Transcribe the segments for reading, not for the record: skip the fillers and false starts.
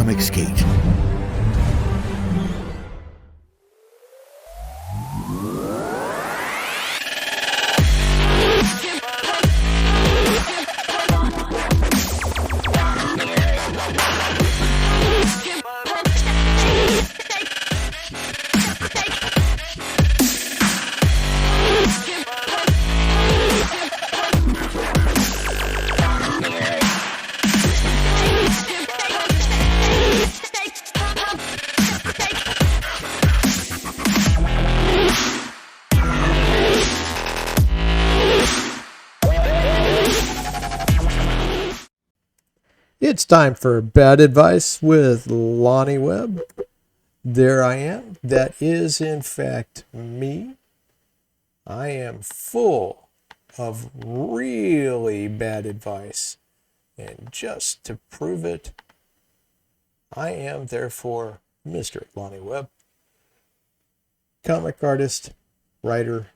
Comics Gate. It's time for Bad Advice with Lonnie Webb. There I am. That is, in fact, me. I am full of really bad advice. And just to prove it, I am, therefore, Mr. Lonnie Webb. Comic artist, writer,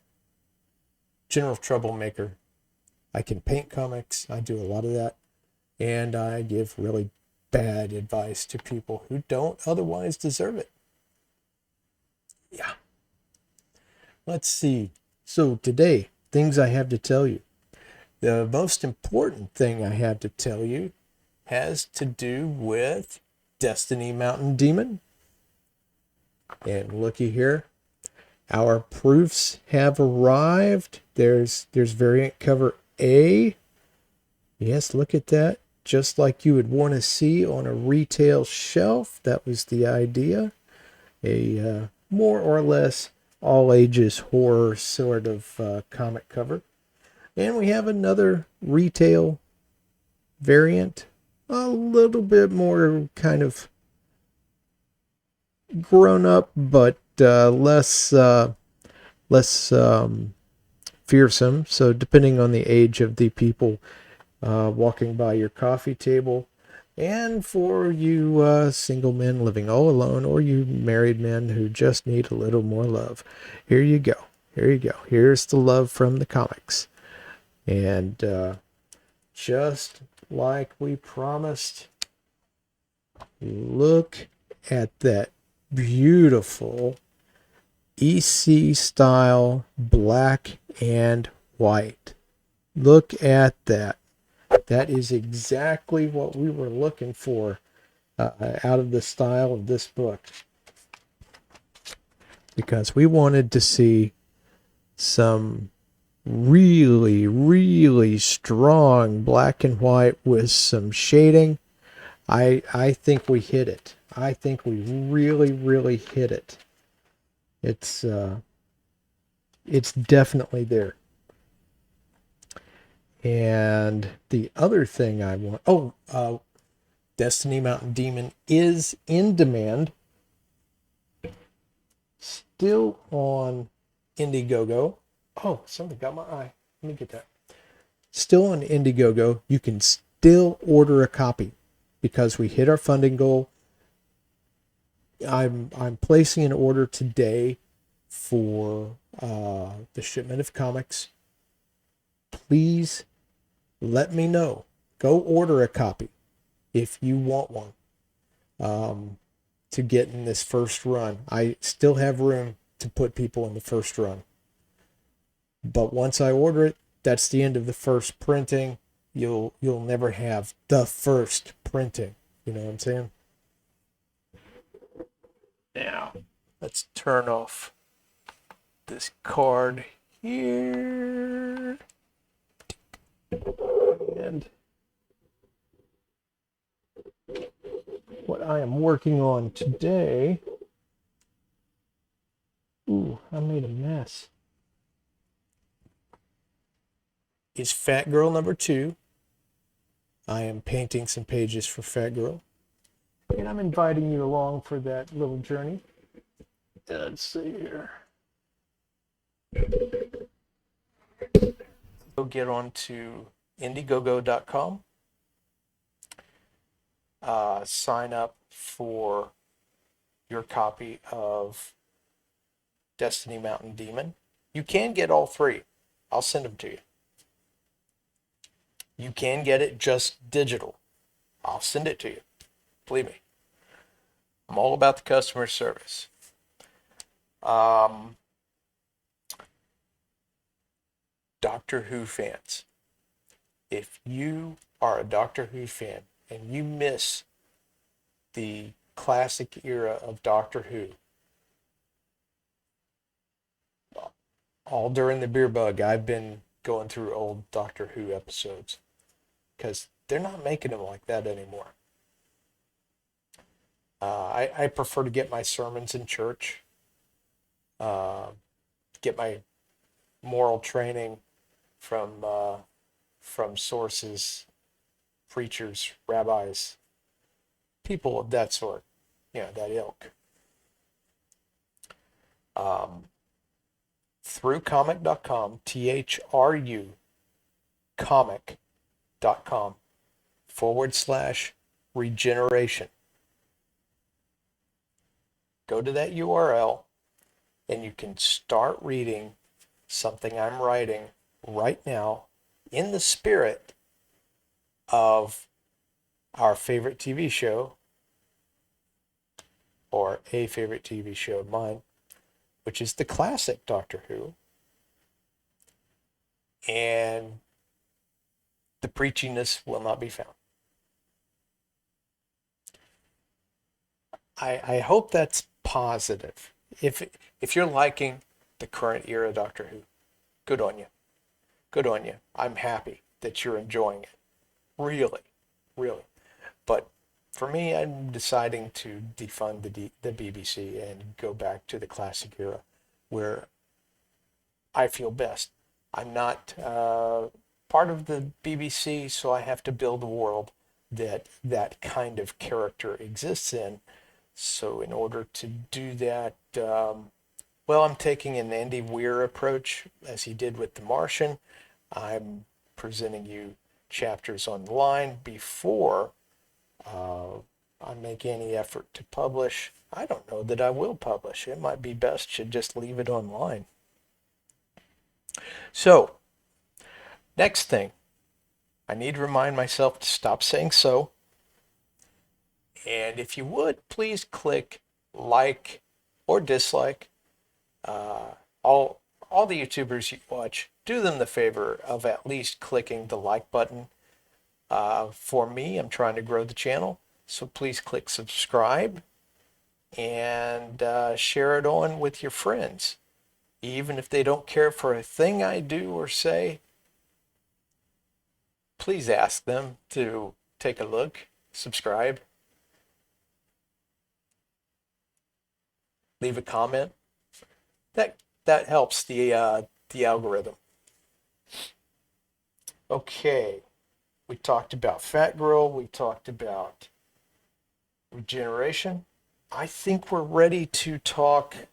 general troublemaker. I can paint comics. I do a lot of that. And I give really bad advice to people who don't otherwise deserve it. Yeah. Let's see. So today, things I have to tell you. The most important thing I have to tell you has to do with Destiny Mountain Demon. And looky here. Our proofs have arrived. There's variant cover A. Yes, look at that. Just like you would want to see on a retail shelf. That was the idea. A more or less all ages horror sort of comic cover. And we have another retail variant. A little bit more kind of grown up, but less fearsome. So depending on the age of the people walking by your coffee table, and for you single men living all alone, or you married men who just need a little more love, here you go. Here you go. Here's the love from the comics. And just like we promised, look at that beautiful EC style black and white. Look at that. That is exactly what we were looking for out of the style of this book. Because we wanted to see some really, really strong black and white with some shading. I think we hit it. I think we really, really hit it. It's definitely there. And the other thing I want... Destiny Mountain Demon is in demand. Still on Indiegogo. Oh, something got my eye. Let me get that. Still on Indiegogo. You can still order a copy because we hit our funding goal. I'm placing an order today for the shipment of comics. Please let me know. Go order a copy if you want one to get in this first run. I still have room to put people in the first run. But once I order it, that's the end of the first printing. You'll never have the first printing. You know what I'm saying? Now, let's turn off this card here. And what I am working on today... Ooh, I made a mess. Is Fat Girl number 2. I am painting some pages for Fat Girl. And I'm inviting you along for that little journey. Let's see here. Go get on to Indiegogo.com. Sign up for your copy of Destiny Mountain Demon. You can get all 3. I'll send them to you. You can get it just digital. I'll send it to you. Believe me. I'm all about the customer service. Doctor Who fans, if you are a Doctor Who fan and you miss the classic era of Doctor Who, all during the beer bug, I've been going through old Doctor Who episodes because they're not making them like that anymore. I prefer to get my sermons in church, uh, get my moral training from sources, preachers, rabbis, people of that sort, that ilk. Through comic.com, THRU comic.com/regeneration. Go to that URL and you can start reading something I'm writing right now in the spirit of our favorite TV show, or a favorite TV show of mine, which is the classic Doctor Who. And the preachiness will not be found. I hope that's positive. If you're liking the current era Doctor Who, good on you. Good on you. I'm happy that you're enjoying it. Really, really. But for me, I'm deciding to defund the BBC and go back to the classic era where I feel best. I'm not part of the BBC, so I have to build a world that kind of character exists in. So in order to do that, I'm taking an Andy Weir approach, as he did with The Martian. I'm presenting you chapters online before I make any effort to publish. I don't know that I will publish. It might be best to just leave it online. So, next thing, I need to remind myself to stop saying so. And if you would, please click like or dislike. All the YouTubers you watch, do them the favor of at least clicking the like button. For me, I'm trying to grow the channel, so please click subscribe and share it on with your friends. Even if they don't care for a thing I do or say, please ask them to take a look, subscribe, leave a comment. That helps the algorithm. Okay, we talked about Fat Girl. We talked about regeneration. I think we're ready to talk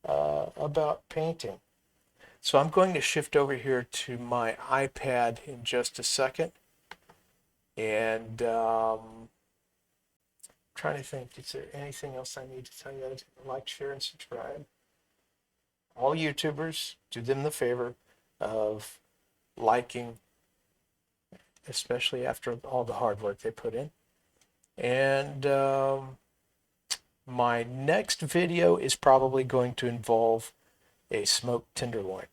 about painting. So I'm going to shift over here to my iPad in just a second. And trying to think, is there anything else I need to tell you? Like, share, and subscribe. All YouTubers, do them the favor of liking, especially after all the hard work they put in. And my next video is probably going to involve a smoked tenderloin.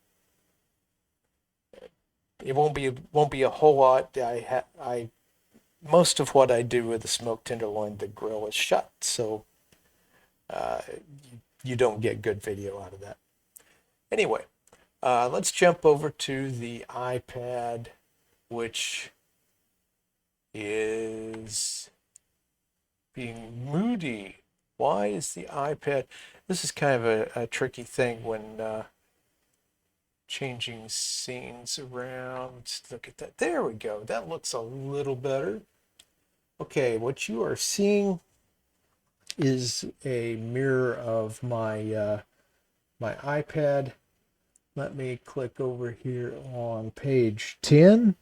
It won't be a whole lot. Most of what I do with the smoked tenderloin, the grill is shut, so you don't get good video out of that. Anyway, let's jump over to the iPad, which is being moody. Why is the iPad? This is kind of a tricky thing when changing scenes around. Let's look at that. There we go. That looks a little better. Okay, what you are seeing is a mirror of my my iPad. Let me click over here on page 10.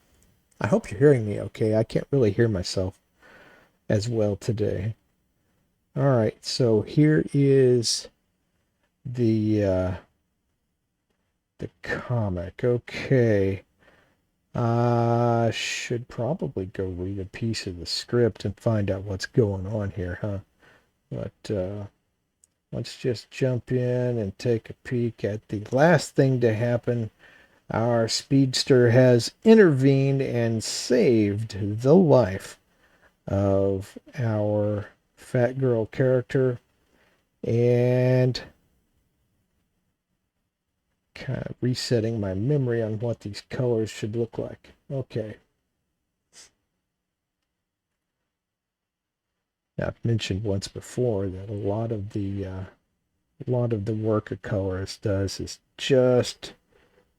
I hope you're hearing me okay. I can't really hear myself as well today. All right, so here is the comic. Okay. I should probably go read a piece of the script and find out what's going on here, huh? But let's just jump in and take a peek at the last thing to happen. Our speedster has intervened and saved the life of our fat girl character, and kind of resetting my memory on what these colors should look like. Okay. Now, I've mentioned once before that a lot of the work a colorist does is just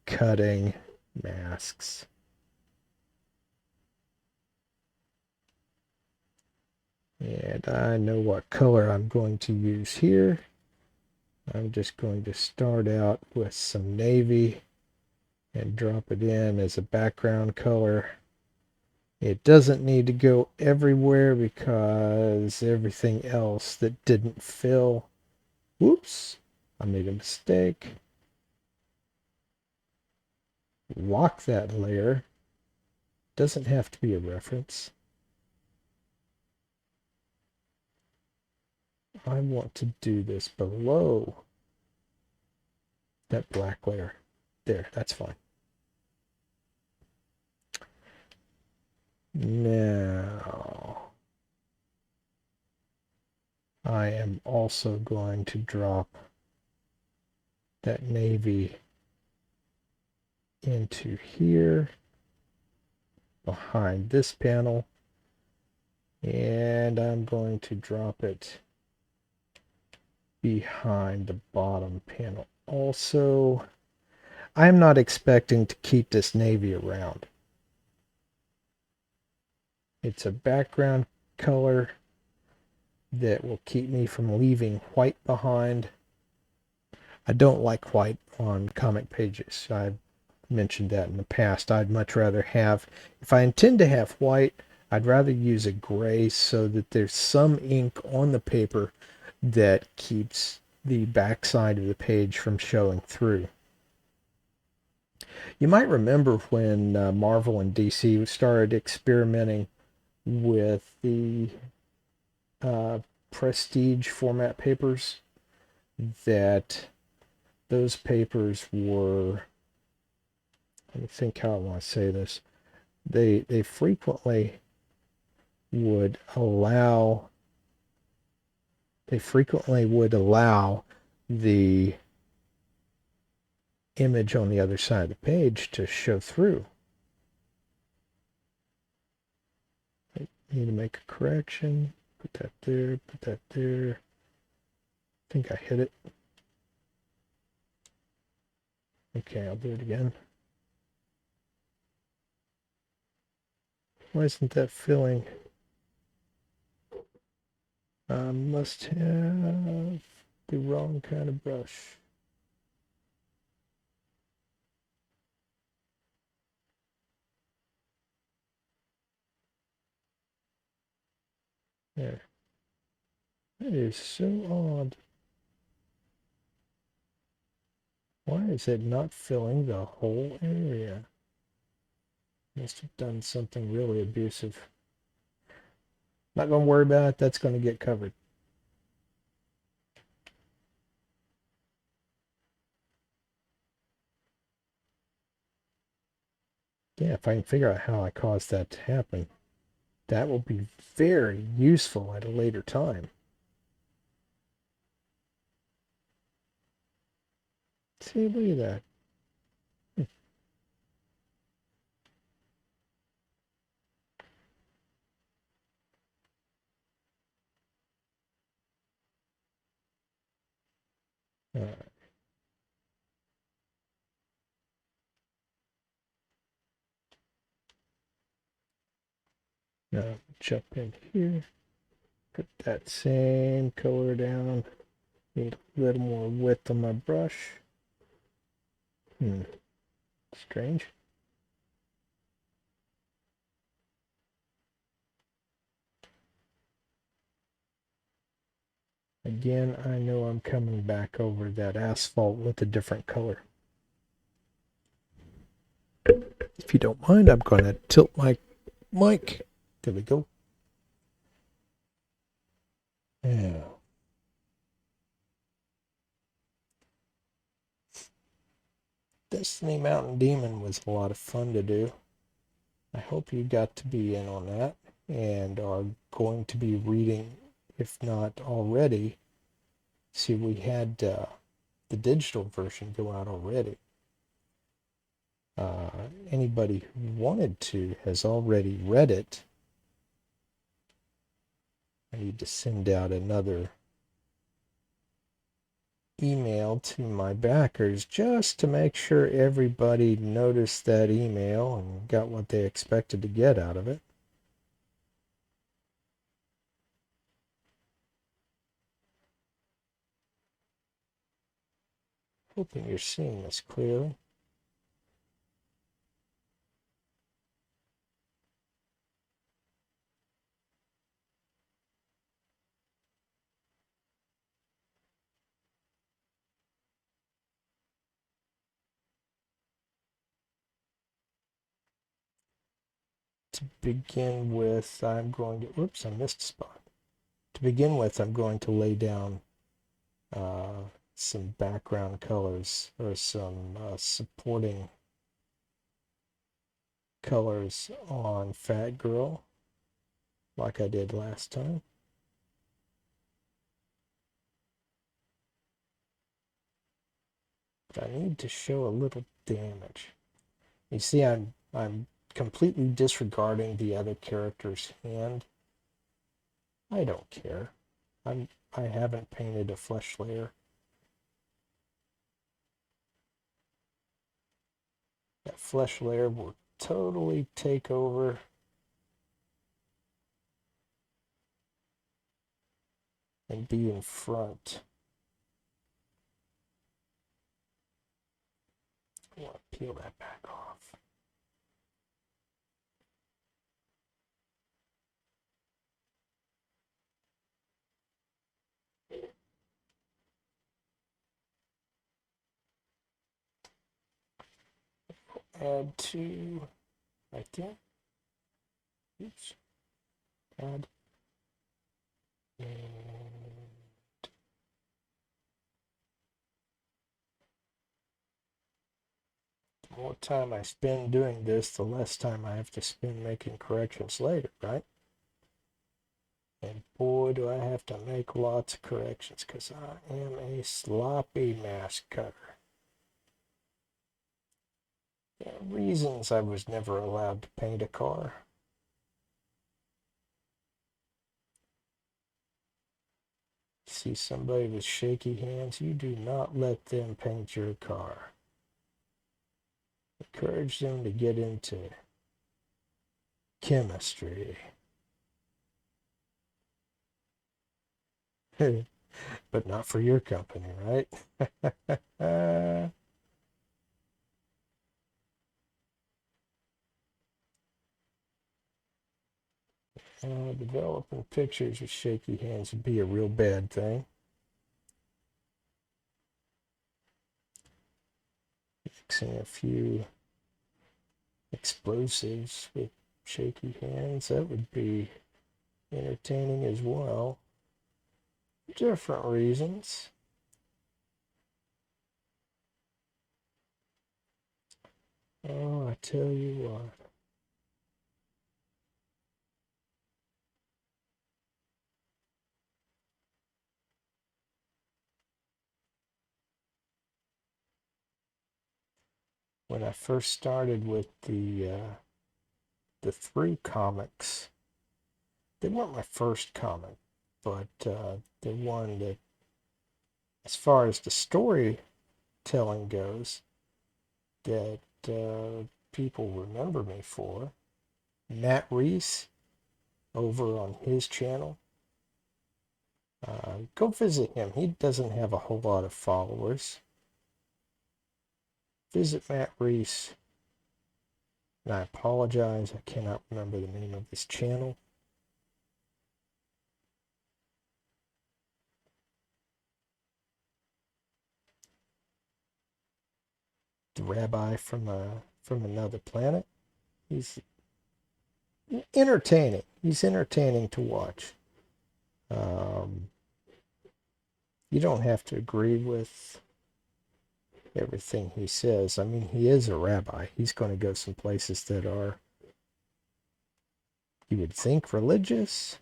cutting masks. And I know what color I'm going to use here. I'm just going to start out with some navy and drop it in as a background color. It doesn't need to go everywhere because everything else that didn't fill. Whoops, I made a mistake. Lock that layer. Doesn't have to be a reference. I want to do this below that black layer. There, that's fine. Now, I am also going to drop that navy into here behind this panel, and I'm going to drop it behind the bottom panel also. I'm not expecting to keep this navy around. It's a background color that will keep me from leaving white behind. I don't like white on comic pages. I've mentioned that in the past. I'd much rather have, if I intend to have white, I'd rather use a gray so that there's some ink on the paper that keeps the backside of the page from showing through. You might remember when Marvel and DC started experimenting with the prestige format papers, that those papers were, let me think how I want to say this, they frequently would allow the image on the other side of the page to show through. I need to make a correction. Put that there, put that there. I think I hit it. Okay, I'll do it again. Why isn't that filling? I must have the wrong kind of brush. There. That is so odd. Why is it not filling the whole area? Must have done something really abusive. Not going to worry about it. That's going to get covered. Yeah, if I can figure out how I caused that to happen, that will be very useful at a later time. See, look at that. All right. Now jump in here, put that same color down. Need a little more width on my brush. Strange. Again, I know I'm coming back over that asphalt with a different color. If you don't mind, I'm going to tilt my mic. There we go. Yeah. Destiny Mountain Demon was a lot of fun to do. I hope you got to be in on that and are going to be reading, if not already. See, we had the digital version go out already. Anybody who wanted to has already read it. I need to send out another email to my backers just to make sure everybody noticed that email and got what they expected to get out of it. Hoping you're seeing this clearly. To begin with, I'm going to, whoops, I missed a spot. To begin with, I'm going to lay down some background colors or some supporting colors on Fat Girl, like I did last time. But I need to show a little damage. You see, I'm completely disregarding the other character's hand. I don't care. I haven't painted a flesh layer. That flesh layer will totally take over and be in front. I want to peel that back off. Add to right there. Oops. Add. And the more time I spend doing this, the less time I have to spend making corrections later, right? And boy, do I have to make lots of corrections because I am a sloppy mask cutter. There are reasons I was never allowed to paint a car. See somebody with shaky hands, you do not let them paint your car. Encourage them to get into chemistry. But not for your company, right? Developing pictures with shaky hands would be a real bad thing. Mixing a few explosives with shaky hands, that would be entertaining as well. Different reasons. Oh, I tell you what. When I first started with the three comics, they weren't my first comic, but the one that, as far as the storytelling goes, that people remember me for. Matt Reese, over on his channel. Go visit him. He doesn't have a whole lot of followers. Visit Matt Reese. And I apologize, I cannot remember the name of this channel. The rabbi from another planet. He's entertaining. He's entertaining to watch. You don't have to agree with everything he says. I mean, he is a rabbi. He's going to go some places that are, you would think, religious.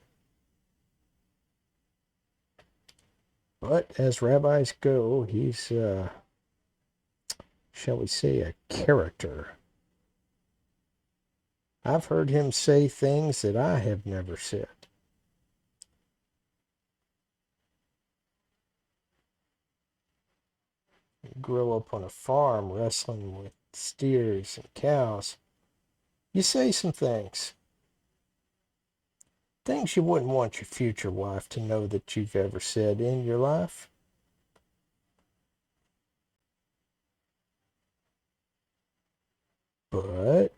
But as rabbis go, he's, shall we say, a character. I've heard him say things that I have never said. Grow up on a farm wrestling with steers and cows. You say some things. Things you wouldn't want your future wife to know that you've ever said in your life. But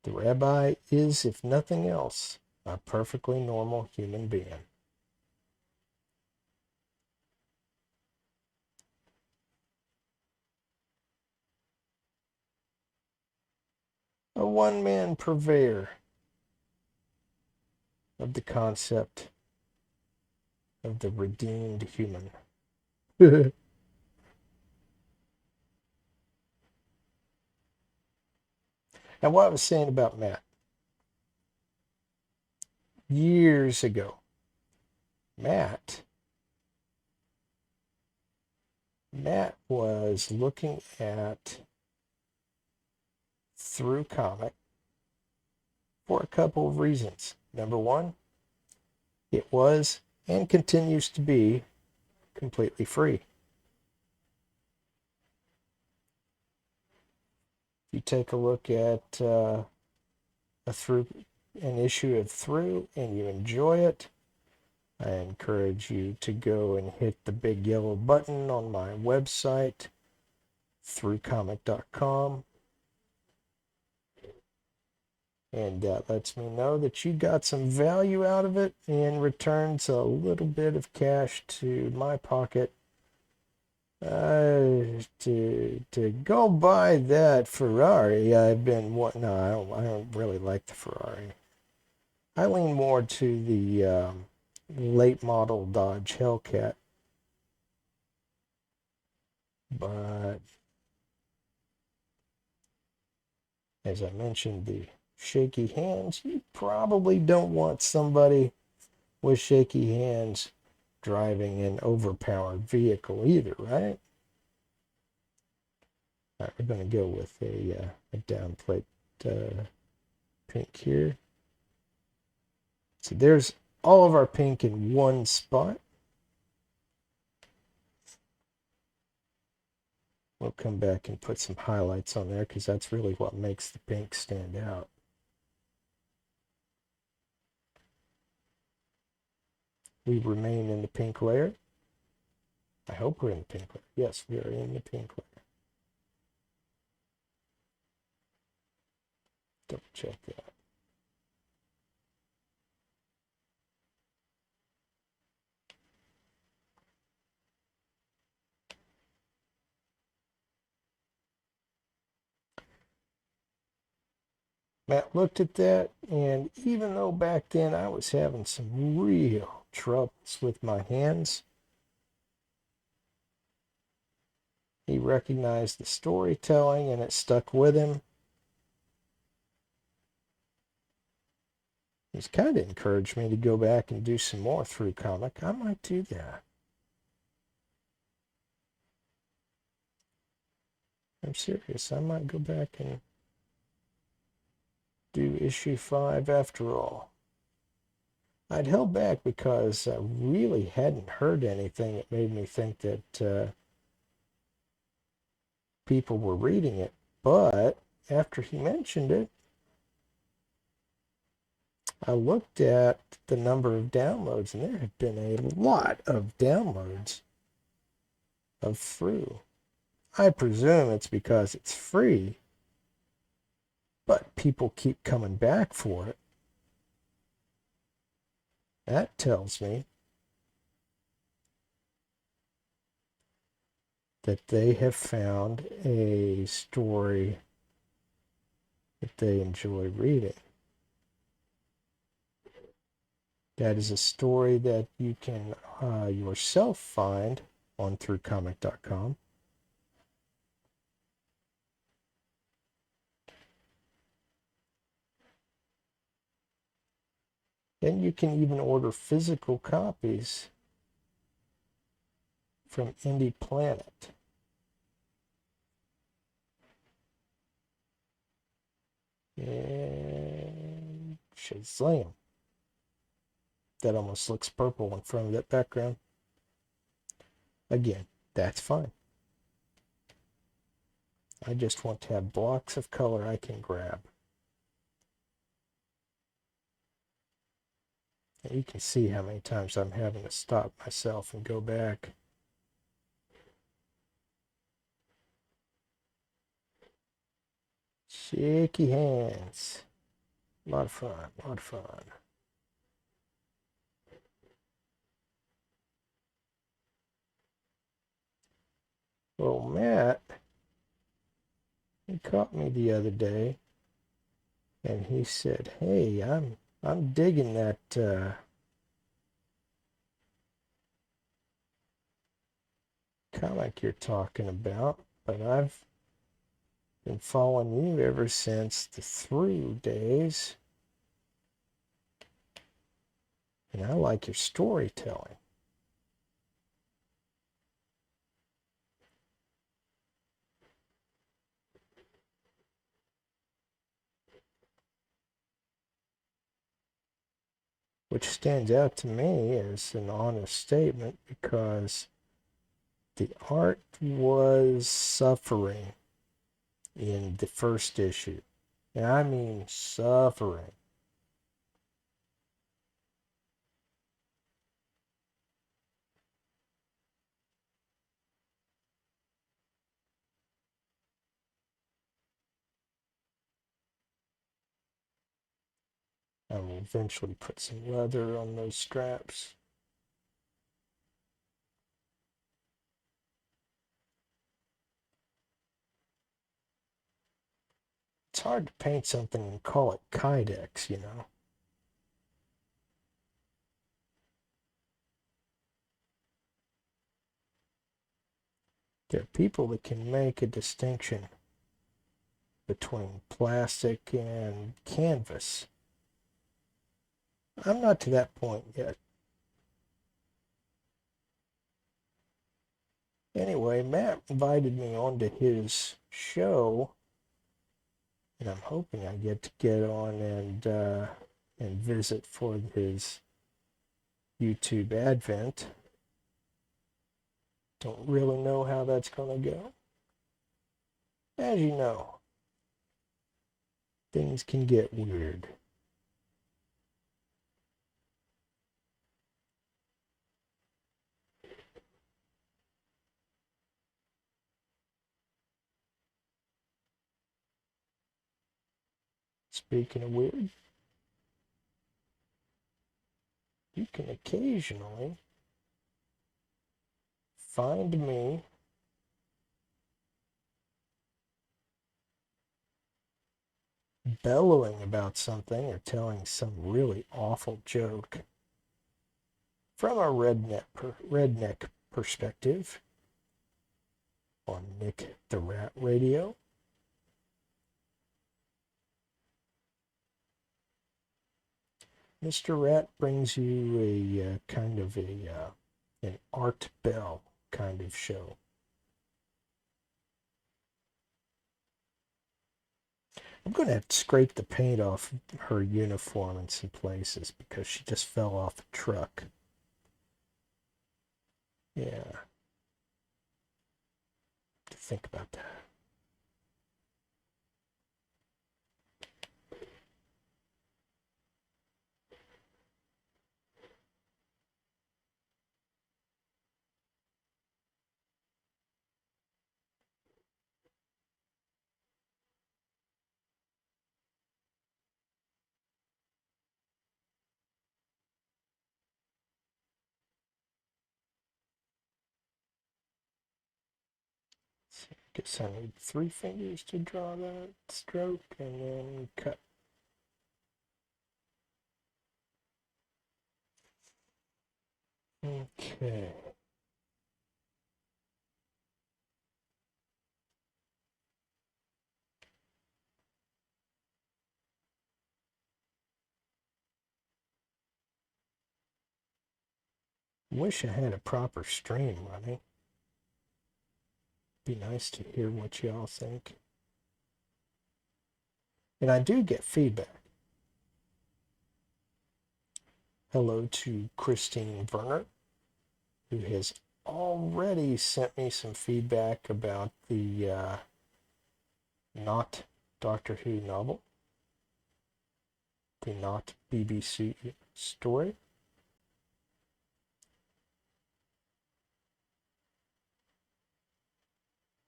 the rabbi is, if nothing else, a perfectly normal human being. A one-man purveyor of the concept of the redeemed human. And what I was saying about Matt, years ago, Matt was looking at through comic for a couple of reasons. Number one, it was and continues to be completely free. If you take a look at an issue of Through and you enjoy it, I encourage you to go and hit the big yellow button on my website, throughcomic.com. And that lets me know that you got some value out of it and returns a little bit of cash to my pocket to go buy that Ferrari I've been wanting. No, I don't really like the Ferrari. I lean more to the late model Dodge Hellcat. But as I mentioned, the shaky hands, you probably don't want somebody with shaky hands driving an overpowered vehicle either, right? All right, we're going to go with a down plate pink here. So there's all of our pink in one spot. We'll come back and put some highlights on there because that's really what makes the pink stand out. We remain in the pink layer. I hope we're in the pink layer. Yes, we are in the pink layer. Double check that. Matt looked at that, and even though back then I was having some real troubles with my hands, he recognized the storytelling and it stuck with him. He's kind of encouraged me to go back and do some more through comic. I might do that. I'm serious. I might go back and do issue 5 after all. I'd held back because I really hadn't heard anything that made me think that people were reading it. But after he mentioned it, I looked at the number of downloads, and there have been a lot of downloads of Through. I presume it's because it's free, but people keep coming back for it. That tells me that they have found a story that they enjoy reading. That is a story that you can yourself find on throughcomic.com. And you can even order physical copies from Indie Planet. And Shazam. That almost looks purple in front of that background. Again, that's fine. I just want to have blocks of color I can grab. And you can see how many times I'm having to stop myself and go back. Shaky hands. A lot of fun, a lot of fun. Well, Matt, he caught me the other day, and he said, "Hey, I'm digging that comic you're talking about, but I've been following you ever since the Through days, and I like your storytelling." Which stands out to me as an honest statement because the art was suffering in the first issue. And I mean suffering. I will eventually put some leather on those straps. It's hard to paint something and call it Kydex, you know. There are people that can make a distinction between plastic and canvas. I'm not to that point yet. Anyway, Matt invited me onto his show, and I'm hoping I get to get on and visit for his YouTube advent. Don't really know how that's going to go. As you know, things can get weird. Speaking of weird, you can occasionally find me bellowing about something or telling some really awful joke from a redneck perspective on Nick the Rat Radio. Mr. Rat brings you a kind of an Art Bell kind of show. I'm going to have to scrape the paint off her uniform in some places because she just fell off a truck. Yeah. To think about that. So I guess I need 3 fingers to draw that stroke and then cut. Okay. Wish I had a proper stream running. Be nice to hear what y'all think. And I do get feedback. Hello to Christine Werner, who has already sent me some feedback about the not Doctor Who novel, the not BBC story.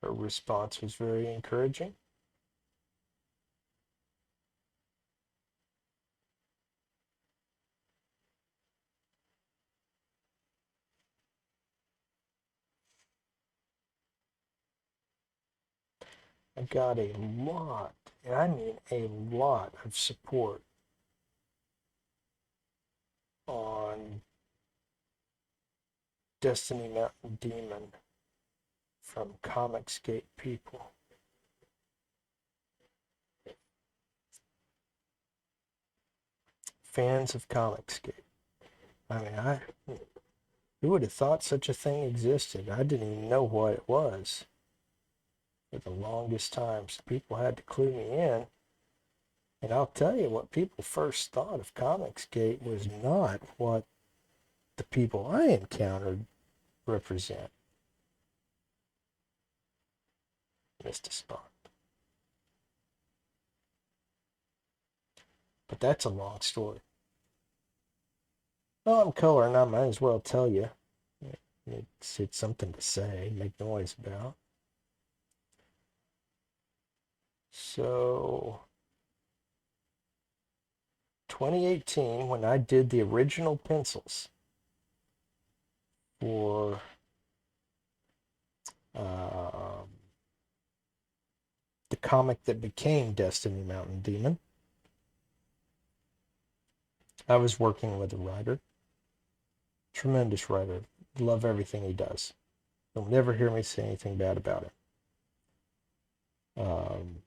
Her response was very encouraging. I got a lot, and I mean a lot of support on Destiny Mountain Demon from Comicsgate people. Fans of Comicsgate. I mean, who would have thought such a thing existed? I didn't even know what it was. For the longest time, so people had to clue me in. And I'll tell you, what people first thought of Comicsgate was not what the people I encountered represent. Missed a spot. But that's a long story. Well, I'm coloring, I might as well tell you. It's something to say, make noise about. So, 2018, when I did the original pencils for the comic that became Destiny Mountain Demon, I was working with a writer, tremendous writer. Love everything he does. You'll never hear me say anything bad about him.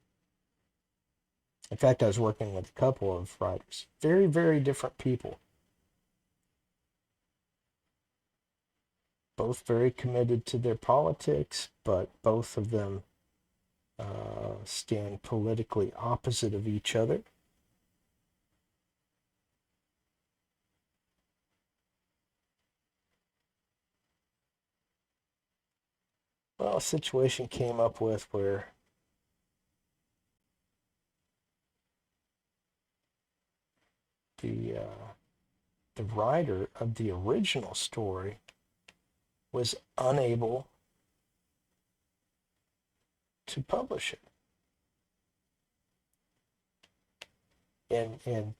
In fact, I was working with a couple of writers, very, very different people, both very committed to their politics, but both of them stand politically opposite of each other. Well, a situation came up with where the writer of the original story was unable to publish it. And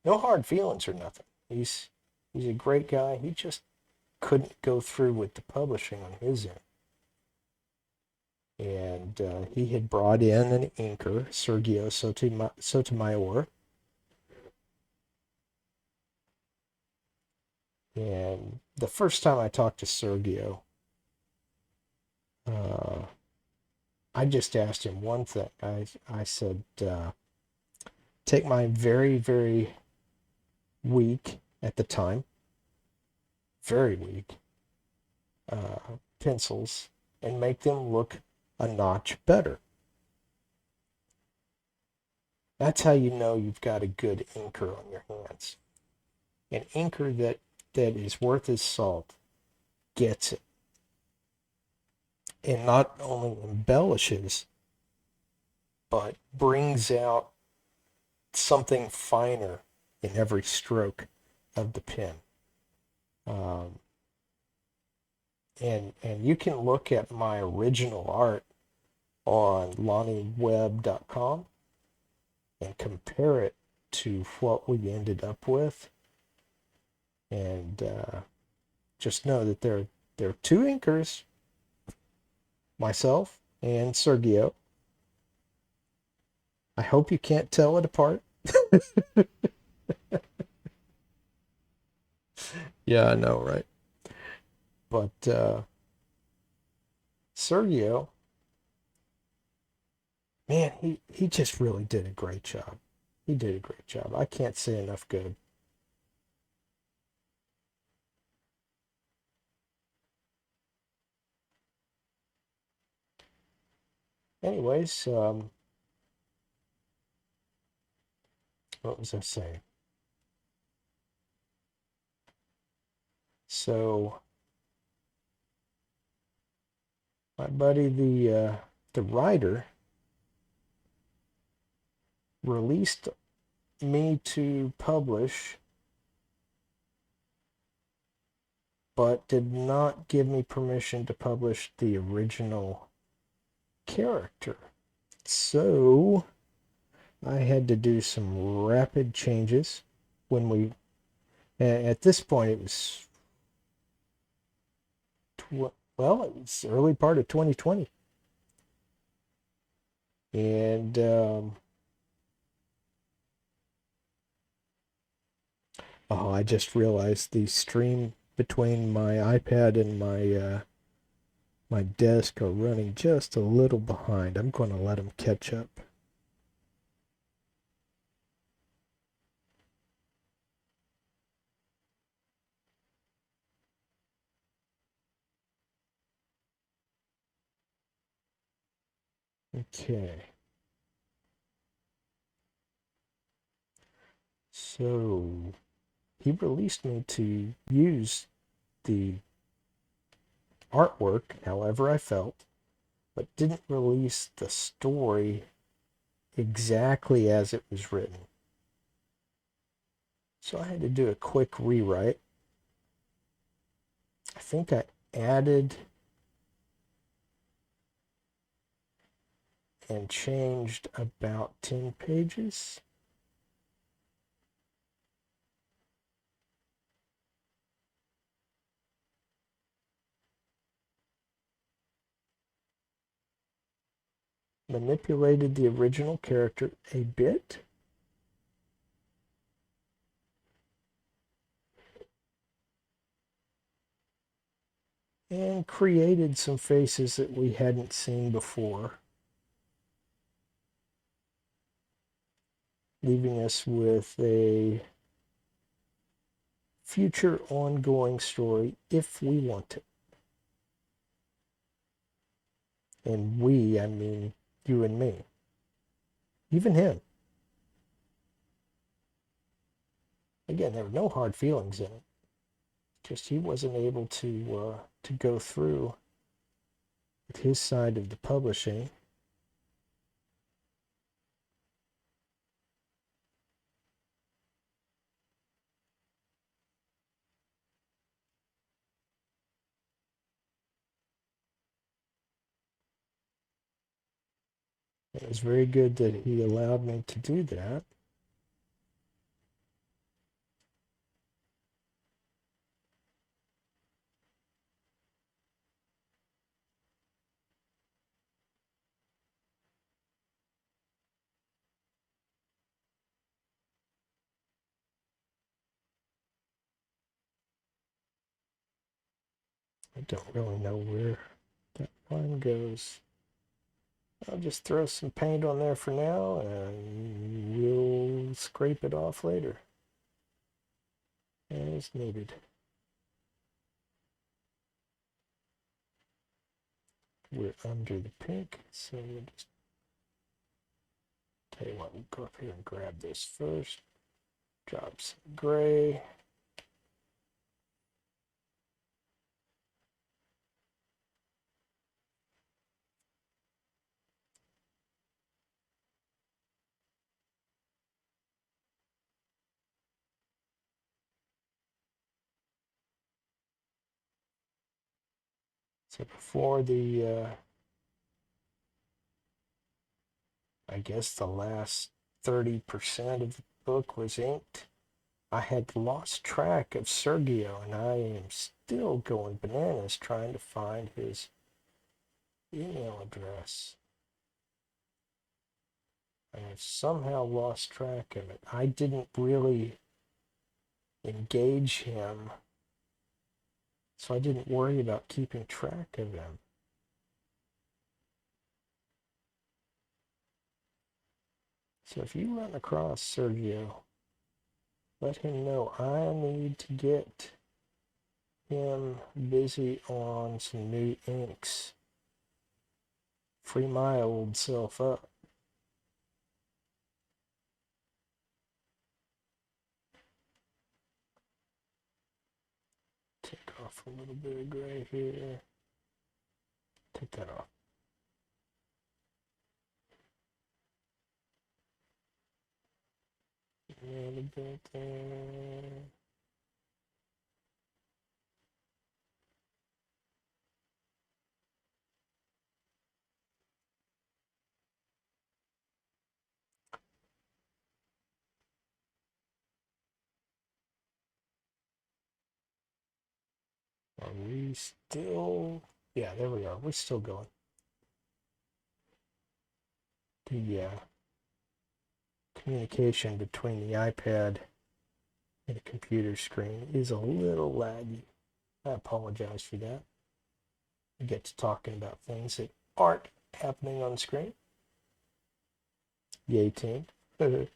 no hard feelings or nothing. He's a great guy. He just couldn't go through with the publishing on his end. And he had brought in an inker, Sergio Sotomayor. And the first time I talked to Sergio, I just asked him one thing. I said, take my very, very weak, at the time, very weak pencils and make them look a notch better. That's how you know you've got a good inker on your hands. An inker that is worth his salt gets it. And not only embellishes, but brings out something finer in every stroke of the pen. And you can look at my original art on lonnieweb.com and compare it to what we ended up with. And just know that there are two inkers, myself and Sergio. I hope you can't tell it apart. Yeah, I know, right? Sergio, man, he just really did a great job. He did a great job. I can't say enough good. Anyways, what was I saying? So my buddy, the writer, released me to publish, but did not give me permission to publish the original character. So I had to do some rapid changes when we, at this point, it was, well, it was early part of 2020. And oh, I just realized the stream between my iPad and my desk are running just a little behind. I'm going to let them catch up. Okay. So he released me to use the artwork however I felt, but didn't release the story exactly as it was written. So I had to do a quick rewrite. I think I added and changed about 10 pages. Manipulated the original character a bit. And created some faces that we hadn't seen before, leaving us with a future ongoing story if we want it. And we, I mean you and me. Even him. Again, there were no hard feelings in it. Just he wasn't able to go through with his side of the publishing. It was very good that he allowed me to do that. I don't really know where that line goes. I'll just throw some paint on there for now and we'll scrape it off later as needed. We're under the pink, so we'll just tell you what, we'll go up here and grab this first. Drop some gray. So before I guess the last 30% of the book was inked, I had lost track of Sergio, and I am still going bananas trying to find his email address. I have somehow lost track of it. I didn't really engage him So I didn't worry about keeping track of them. So if you run across Sergio, let him know I need to get him busy on some new inks. Free my old self up. Take off a little bit of gray here. Take that off. A little bit there. Are we still? Yeah, there we are. We're still going. The communication between the iPad and the computer screen is a little laggy. I apologize for that. We get to talking about things that aren't happening on the screen. Yay, team. Okay.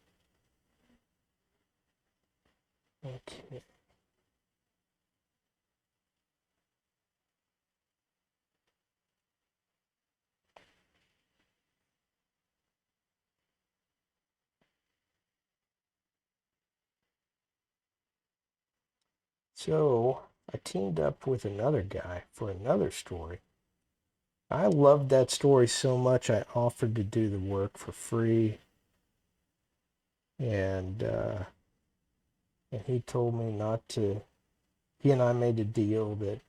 So I teamed up with another guy for another story. I loved that story so much I offered to do the work for free, and he told me not to. He and I made a deal that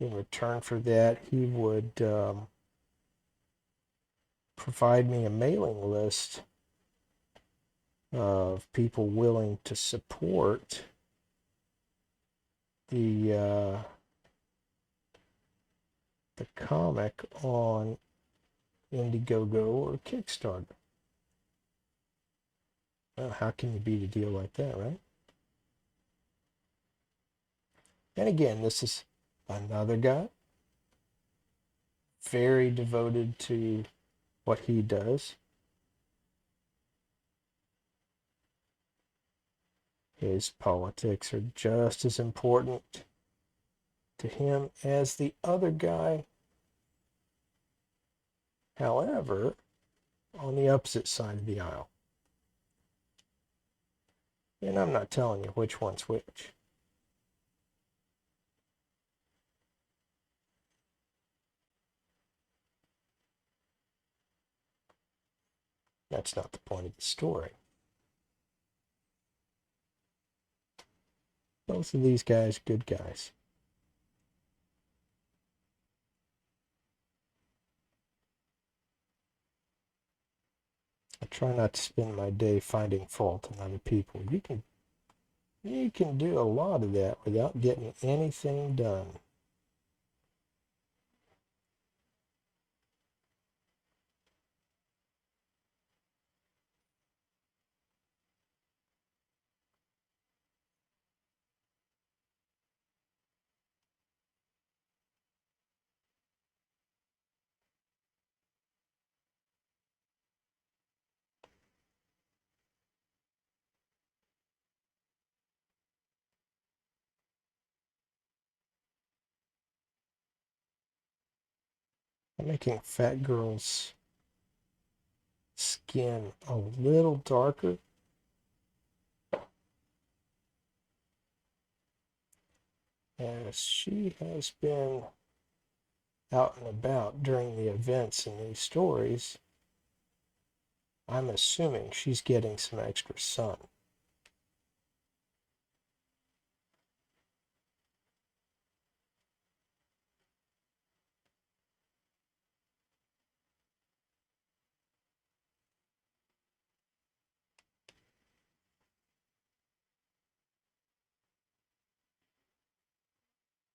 in return for that he would provide me a mailing list of people willing to support the comic on Indiegogo or Kickstarter. Well, how can you beat a deal like that, right? And again, this is another guy, very devoted to what he does. His politics are just as important to him as the other guy. However, on the opposite side of the aisle. And I'm not telling you which one's which. That's not the point of the story. Both of these guys, good guys. I try not to spend my day finding fault in other people. You can do a lot of that without getting anything done. I'm making Fat Girl's skin a little darker. As she has been out and about during the events in these stories, I'm assuming she's getting some extra sun.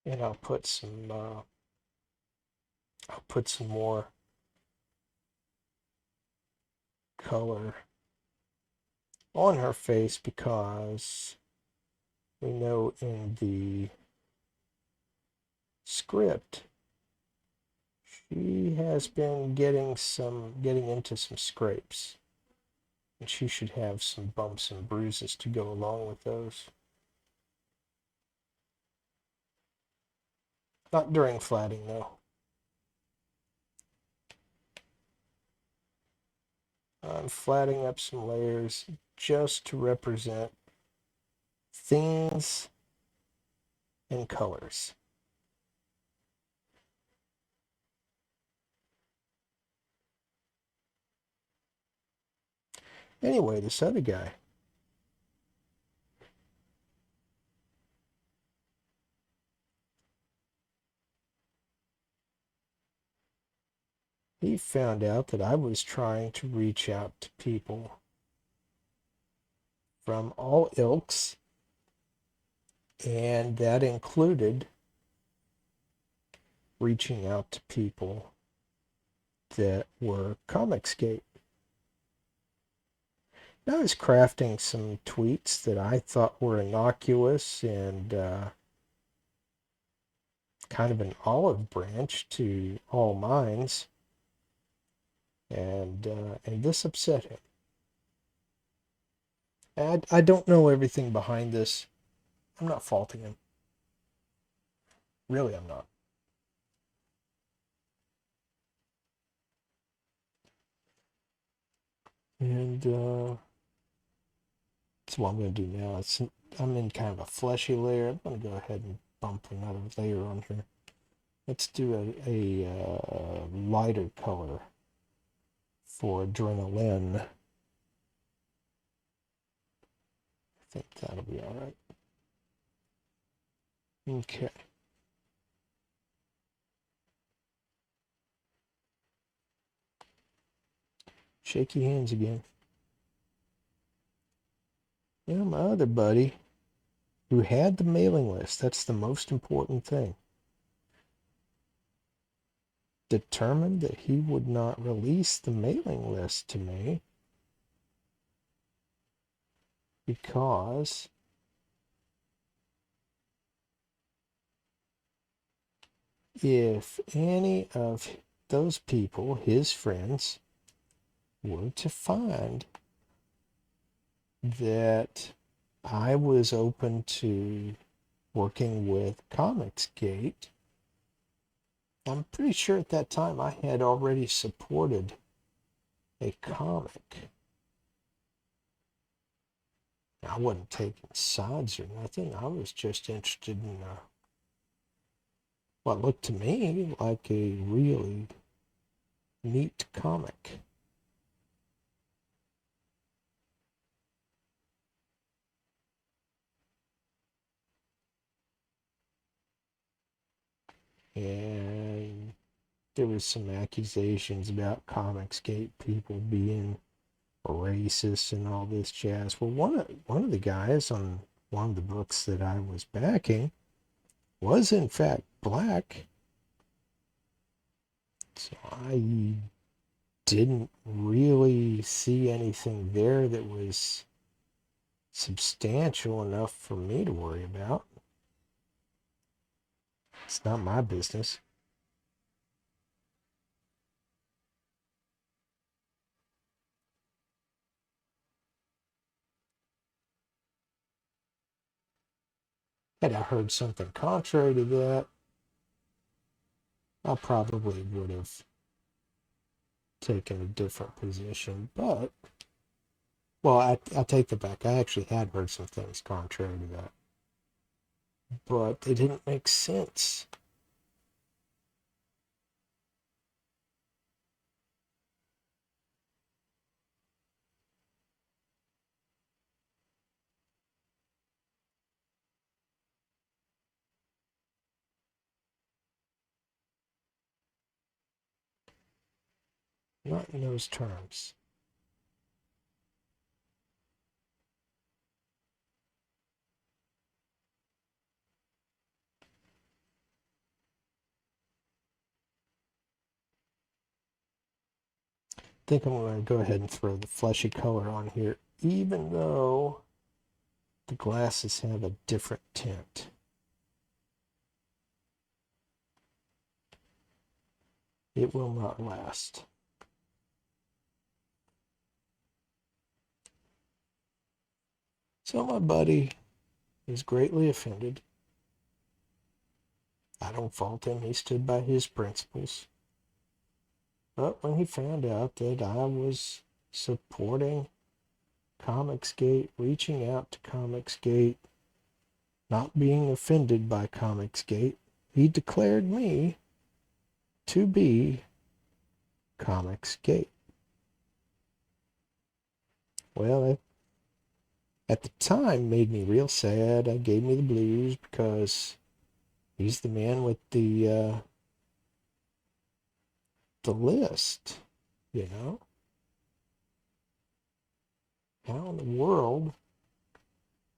And I'll put some more color on her face because we know in the script. She has been getting into some scrapes. And she should have some bumps and bruises to go along with those. Not during flatting, though. I'm flatting up some layers just to represent things and colors. Anyway, this other guy. He found out that I was trying to reach out to people from all ilks, and that included reaching out to people that were Comicsgate. I was crafting some tweets that I thought were innocuous and kind of an olive branch to all minds, and this upset him. I don't know everything behind this. I'm not faulting him. Really, I'm not. And that's what I'm going to do now. I'm in kind of a fleshy layer. I'm going to go ahead and bump another layer on here. Let's do a lighter color for adrenaline. I think that'll be all right. Okay. Shaky hands again. You know, my other buddy who had the mailing list, that's the most important thing, determined that he would not release the mailing list to me because if any of those people, his friends, were to find that I was open to working with Comicsgate, I'm pretty sure at that time I had already supported a comic. I wasn't taking sides or nothing. I was just interested in what looked to me like a really neat comic. And there was some accusations about Comicsgate people being racist and all this jazz. Well, one of the guys on one of the books that I was backing was in fact black. So I didn't really see anything there that was substantial enough for me to worry about. It's not my business. Had I heard something contrary to that, I probably would have taken a different position. But, well, I take that back. I actually had heard some things contrary to that. But they didn't make sense. Not in those terms. I think I'm going to go ahead and throw the fleshy color on here, even though the glasses have a different tint. it will not last. So my buddy is greatly offended. I don't fault him. He stood by his principles. But when he found out that I was supporting Comicsgate, reaching out to Comicsgate, not being offended by Comicsgate, he declared me to be Comicsgate. Well, it, at the time made me real sad. It gave me the blues because he's the man with the list, you know? How in the world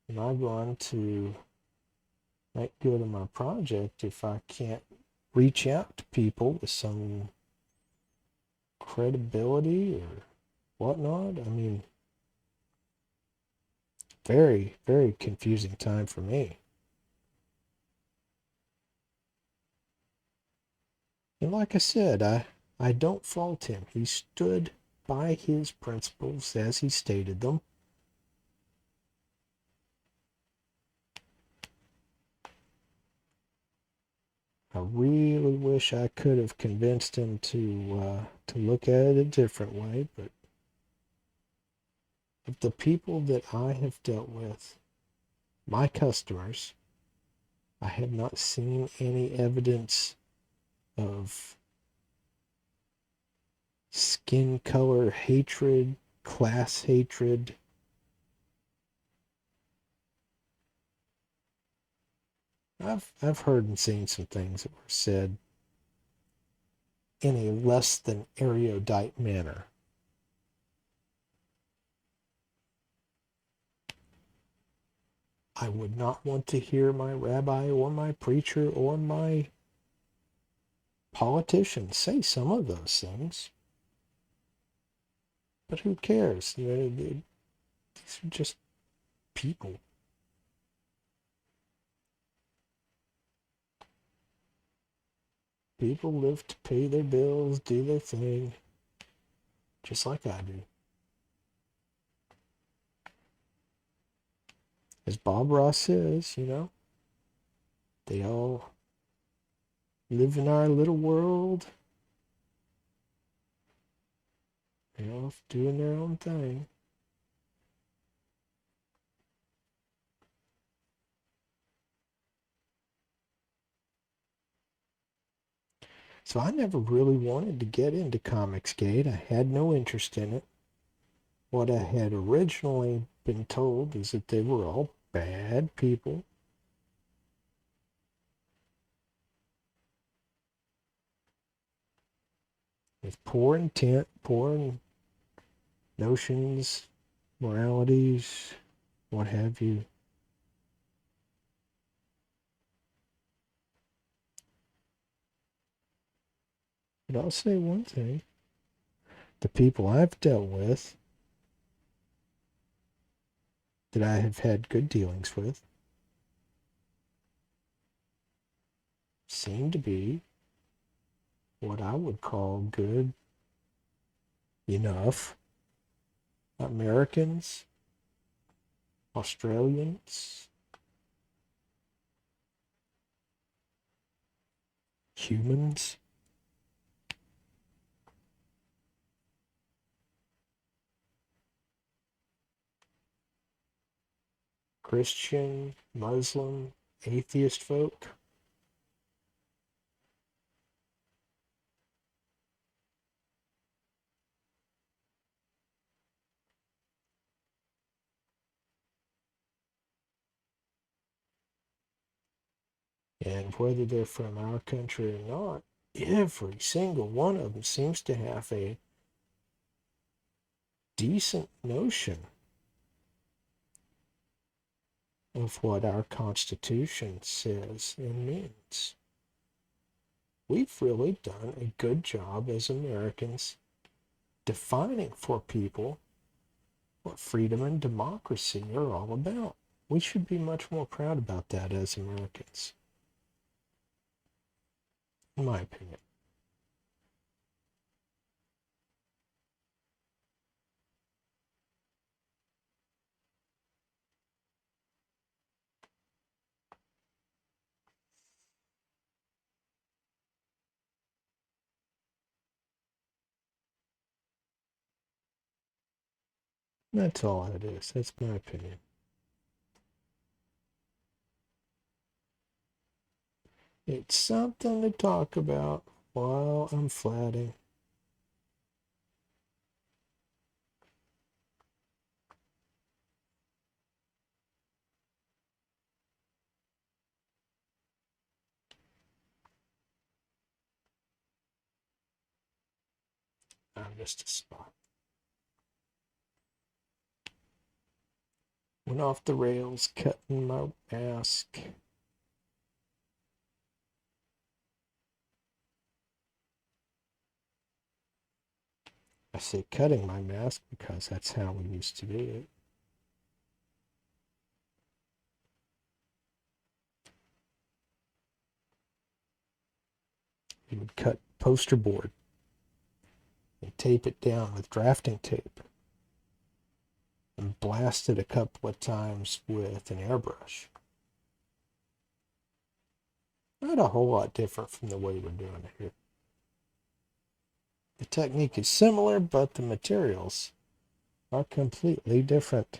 am I going to make good of my project if I can't reach out to people with some credibility or whatnot? I mean, very, very confusing time for me. And like I said, I don't fault him. He stood by his principles as he stated them. I really wish I could have convinced him to look at it a different way, but of the people that I have dealt with, my customers, I have not seen any evidence of skin color hatred, class hatred. I've heard and seen some things that were said in a less than erudite manner. I would not want to hear my rabbi or my preacher or my politician say some of those things. But who cares? These are just people. People live to pay their bills, do their thing, just like I do. As Bob Ross says, they all live in our little world. They're off doing their own thing. So I never really wanted to get into Comicsgate. I had no interest in it. What I had originally been told is that they were all bad people. With poor intent, poor notions, moralities, what have you. But I'll say one thing. The people I've dealt with, that I have had good dealings with, seem to be what I would call good enough Americans, Australians, humans. Christian, Muslim, atheist folk. And whether they're from our country or not, every single one of them seems to have a decent notion of what our Constitution says and means. We've really done a good job as Americans defining for people what freedom and democracy are all about. We should be much more proud about that as Americans, in my opinion. That's all it is. That's my opinion. It's something to talk about while I'm flatting. I missed a spot. Went off the rails, cutting my mask. I say cutting my mask because that's how we used to do it. You would cut poster board and tape it down with drafting tape and blast it a couple of times with an airbrush. Not a whole lot different from the way we're doing it here. The technique is similar, but the materials are completely different.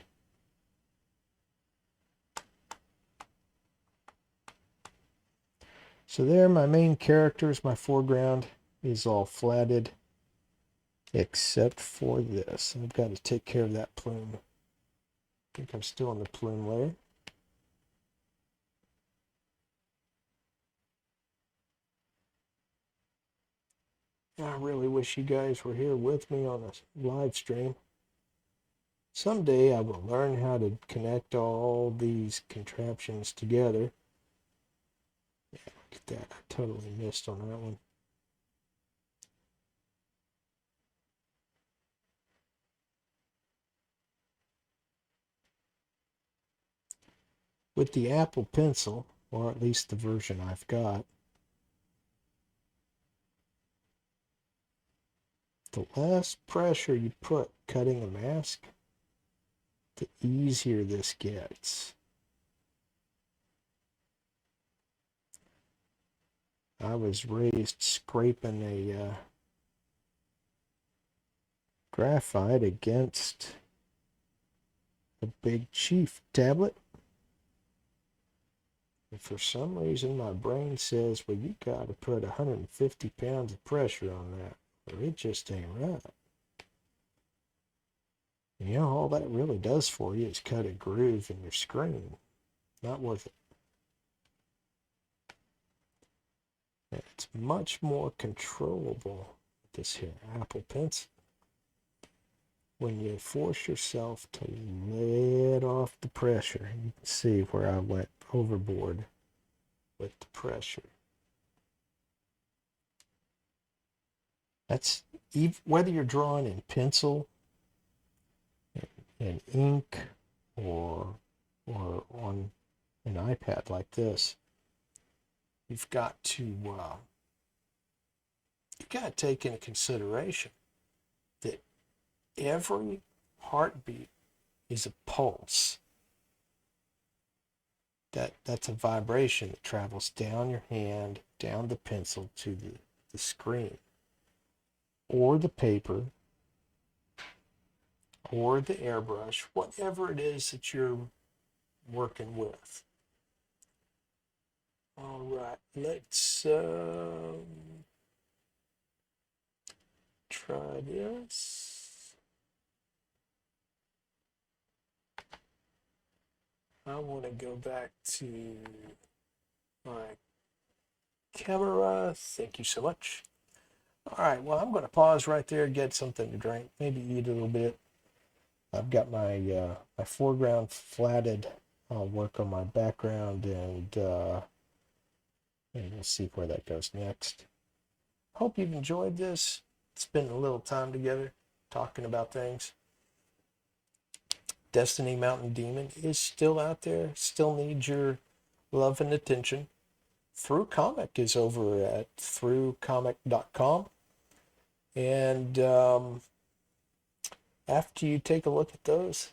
So there, my main characters, my foreground is all flatted, except for this. I've got to take care of that plume. I think I'm still on the plume layer. I really wish you guys were here with me on a live stream. Someday I will learn how to connect all these contraptions together. Yeah, look at that. I totally missed on that one. With the Apple Pencil, or at least the version I've got, the less pressure you put cutting a mask, the easier this gets. I was raised scraping a graphite against a Big Chief tablet. And for some reason, my brain says, well, you got to put 150 pounds of pressure on that, or it just ain't right. And you know, all that really does for you is cut a groove in your screen. Not worth it. And it's much more controllable with this here Apple Pencil. When you force yourself to let off the pressure, you can see where I went overboard with the pressure. That's whether you're drawing in pencil and ink or on an iPad like this, you've got to take into consideration that every heartbeat is a pulse. That's a vibration that travels down your hand, down the pencil to the screen, or the paper, or the airbrush, whatever it is that you're working with. All right, let's try this. I want to go back to my camera. Thank you so much. All right, well, I'm going to pause right there, get something to drink, maybe eat a little bit. I've got my my foreground flatted. I'll work on my background, and we'll see where that goes next. Hope you've enjoyed this. Spent a little time together talking about things. Destiny Mountain Demon is still out there, still needs your love and attention. Through Comic is over at throughcomic.com. And after you take a look at those,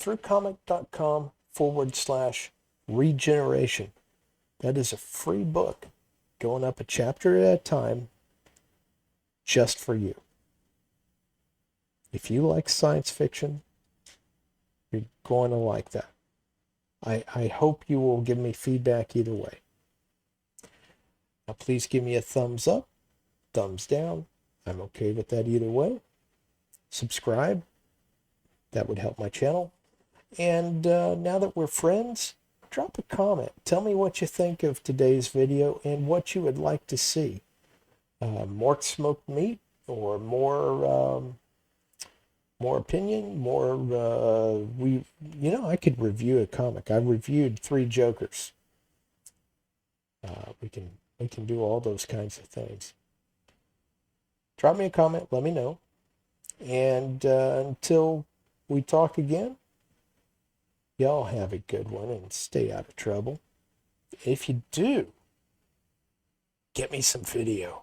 throughcomic.com/regeneration. That is a free book going up a chapter at a time just for you. If you like science fiction, you're going to like that. I hope you will give me feedback either way. Now, please give me a thumbs up, thumbs down. I'm okay with that either way. Subscribe. That would help my channel. And now that we're friends, drop a comment. Tell me what you think of today's video and what you would like to see. More smoked meat or more opinion, more I could review a comic. I reviewed 3 Jokers. We can do all those kinds of things. Drop me a comment, let me know. And until we talk again, y'all have a good one and stay out of trouble. If you do, get me some video.